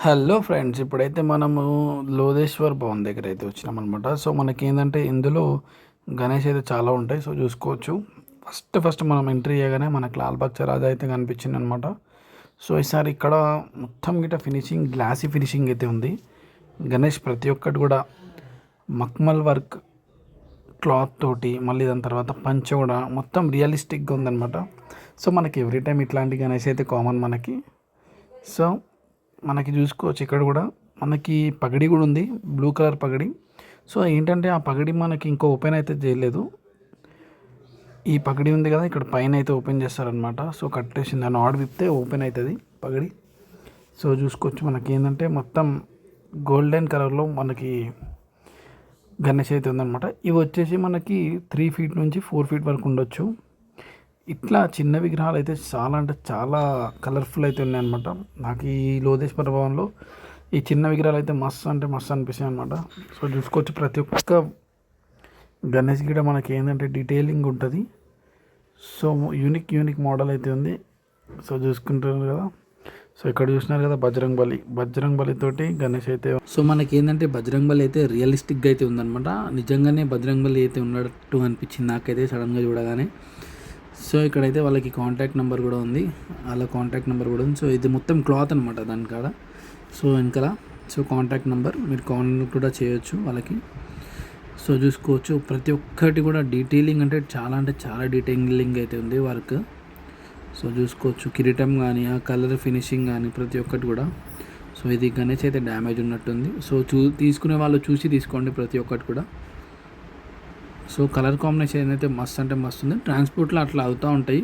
Hello friends, ఇప్పుడైతే మనము లోధేశ్వర్ భవన్ దగ్గర అయితే వచ్చినామన్నమాట. సో మనకేంటంటే ఇందులో గణేష్ అయితే చాలా ఉంటాయి. సో చూసుకోవచ్చు. ఫస్ట్ మనం ఎంట్రీ చేయగానే మనకు లాల్ బాగ్ రాజా అయితే కనిపించింది అనమాట. సో ఈసారి ఇక్కడ మొత్తం గిట్ట ఫినిషింగ్ గ్లాసీ ఫినిషింగ్ అయితే ఉంది. గణేష్ ప్రతి ఒక్కటి కూడా మక్మల్ వర్క్ క్లాత్ తోటి, మళ్ళీ దాని తర్వాత పంచ కూడా మొత్తం రియలిస్టిక్గా ఉందన్నమాట. సో మనకి ఎవ్రీ టైం ఇట్లాంటి గణేష్ అయితే కామన్ మనకి. సో మనకి చూసుకోవచ్చు ఇక్కడ కూడా మనకి పగడి కూడా ఉంది, బ్లూ కలర్ పగడి. సో ఏంటంటే ఆ పగడి మనకి ఇంకో ఓపెన్ అయితే చేయలేదు. ఈ పగడి ఉంది కదా ఇక్కడ పైన అయితే ఓపెన్ చేస్తారనమాట. సో కట్టేసి దాన్ని ఆడ్ విప్తే ఓపెన్ అవుతుంది పగడి. సో చూసుకోవచ్చు మనకి ఏంటంటే మొత్తం గోల్డెన్ కలర్లో మనకి గణేష్ అయితే ఉందన్నమాట. ఇవి వచ్చేసి మనకి 3 ఫీట్ నుంచి 4 ఫీట్ వరకు ఉండొచ్చు. ఇట్లా చిన్న విగ్రహాలు అయితే చాలా అంటే చాలా కలర్ఫుల్ అయితే ఉన్నాయన్నమాట. నాకు ఈ లోధేశ్వర భవన్లో ఈ చిన్న విగ్రహాలు అయితే మస్తు అంటే మస్తు అనిపిస్తాయి అనమాట. సో చూసుకోవచ్చు ప్రతి ఒక్క గణేష్ గిడ మనకి ఏంటంటే డీటెయిలింగ్ ఉంటుంది. సో యూనిక్ మోడల్ అయితే ఉంది. సో చూసుకుంటున్నారు కదా. సో ఇక్కడ చూసినారు కదా బజరంగ్ బలి తోటి గణేష్ అయితే. సో మనకి ఏంటంటే బజరంగ్ బలి అయితే రియలిస్టిక్గా అయితే ఉందన్నమాట. నిజంగానే బజరంగ్ బలి అయితే ఉన్నట్టు అనిపించింది నాకైతే సడన్గా చూడగానే. సో ఇక్కడైతే వాళ్ళకి కాంటాక్ట్ నెంబర్ కూడా ఉంది, వాళ్ళ కాంటాక్ట్ నెంబర్ కూడా ఉంది. సో ఇది మొత్తం క్లాత్ అనమాట దాని కాడ. సో వెనకాల సో కాంటాక్ట్ నెంబర్ మీరు కాంటాక్ట్ కూడా చేయొచ్చు వాళ్ళకి. సో చూసుకోవచ్చు ప్రతి ఒక్కటి కూడా డీటెయిలింగ్ అంటే చాలా డీటెయిలింగ్ అయితే ఉంది వర్క్. సో చూసుకోవచ్చు కిరీటం కానీ ఆ కలర్ ఫినిషింగ్ కానీ ప్రతి ఒక్కటి కూడా. సో ఇది గణేష్ అయితే డ్యామేజ్ ఉన్నట్టుంది. సో తీసుకునే వాళ్ళు చూసి తీసుకోండి ప్రతి ఒక్కటి కూడా. సో కలర్ కాంబినేషన్ అయితే మస్తు అంటే మస్తు ఉంది. ట్రాన్స్పోర్ట్లో అట్లా అవుతూ ఉంటాయి,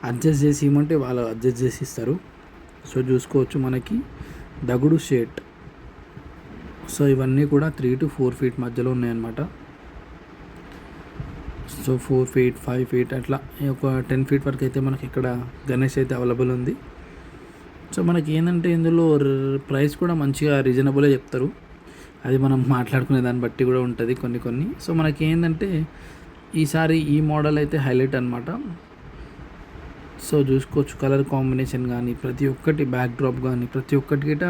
అడ్జస్ట్ చేసి ఇవ్వమంటే వాళ్ళు అడ్జస్ట్ చేసి ఇస్తారు. సో చూసుకోవచ్చు మనకి దగుడు షేట్. సో ఇవన్నీ కూడా 3 to 4 ఫీట్ మధ్యలో ఉన్నాయన్నమాట. సో 4 ఫీట్ 5 ఫీట్ అట్లా ఒక 10 ఫీట్ వరకు అయితే మనకి ఇక్కడ గణేష్ అయితే అవైలబుల్ ఉంది. సో మనకి ఏంటంటే ఇందులో ప్రైస్ కూడా మంచిగా రీజనబుల్గా చెప్తారు. అది మనం మాట్లాడుకునే దాన్ని బట్టి కూడా ఉంటుంది కొన్ని. సో మనకి ఏంటంటే ఈసారి ఈ మోడల్ అయితే హైలైట్ అనమాట. సో చూసుకోవచ్చు కలర్ కాంబినేషన్ కానీ ప్రతి ఒక్కటి బ్యాక్ డ్రాప్ కానీ ప్రతి ఒక్కటి గిట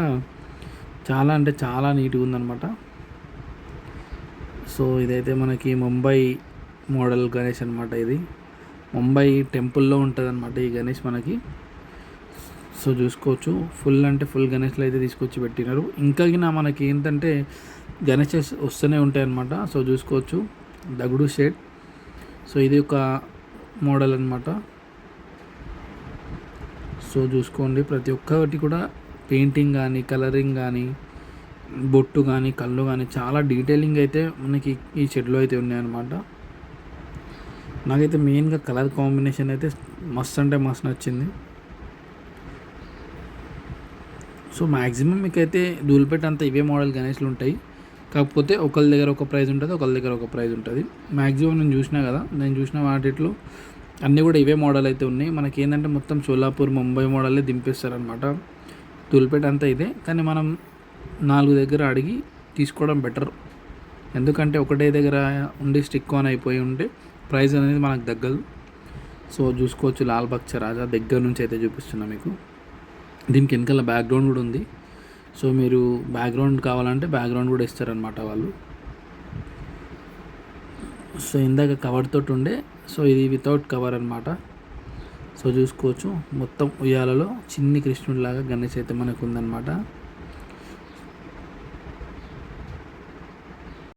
చాలా అంటే చాలా నీట్గా ఉందన్నమాట. సో ఇదైతే మనకి ముంబై మోడల్ గణేష్ అనమాట. ఇది ముంబై టెంపుల్లో ఉంటుంది అనమాట ఈ గణేష్ మనకి. సో చూసుకోవచ్చు ఫుల్ అంటే ఫుల్ గణేష్లు అయితే తీసుకొచ్చి పెట్టినారు. ఇంకా మనకి ఏంటంటే గణేష్ వస్తూనే ఉంటాయి అన్నమాట. సో చూసుకోవచ్చు దగుడు షేడ్. సో ఇది ఒక మోడల్ అనమాట. సో చూసుకోండి ప్రతి ఒక్కటి కూడా పెయింటింగ్ కానీ కలరింగ్ కానీ బొట్టు కానీ కళ్ళు కానీ చాలా డీటెయిలింగ్ అయితే మనకి ఈ షెడ్లో అయితే ఉన్నాయన్నమాట. నాకైతే మెయిన్గా కలర్ కాంబినేషన్ అయితే మస్తు అంటే మస్తు నచ్చింది. సో మ్యాక్సిమం మీకైతే ధూళిపేట అంతా ఇవే మోడల్ గణేష్లు ఉంటాయి. కాకపోతే ఒకళ్ళ దగ్గర ఒక ప్రైజ్ ఉంటుంది, ఒకళ్ళ దగ్గర ఒక ప్రైజ్ ఉంటుంది. మ్యాక్సిమం నేను చూసిన వాటిలో అన్నీ కూడా ఇవే మోడల్ అయితే ఉన్నాయి. మనకి ఏంటంటే మొత్తం సోలాపూర్ ముంబై మోడల్లే దింపేస్తారనమాట. ధూళిపేట అంతా ఇదే, కానీ మనం 4 దగ్గర అడిగి తీసుకోవడం బెటర్. ఎందుకంటే ఒకటే దగ్గర ఉండి స్టిక్ ఆన్ అయిపోయి ఉంటే ప్రైస్ అనేది మనకు తగ్గదు. సో చూసుకోవచ్చు లాల్ బాగ్ రాజా దగ్గర నుంచి అయితే చూపిస్తున్నా మీకు. దీనికి వెనకాల బ్యాక్గ్రౌండ్ కూడా ఉంది. సో మీరు బ్యాక్గ్రౌండ్ కావాలంటే బ్యాక్గ్రౌండ్ కూడా ఇస్తారనమాట వాళ్ళు. సో ఇందాక కవర్ తోటి ఉండే, సో ఇది వితౌట్ కవర్ అనమాట. సో చూసుకోవచ్చు మొత్తం ఉయ్యాలలో చిన్ని కృష్ణుడిలాగా గణేష్ అయితే మనకు ఉందన్నమాట.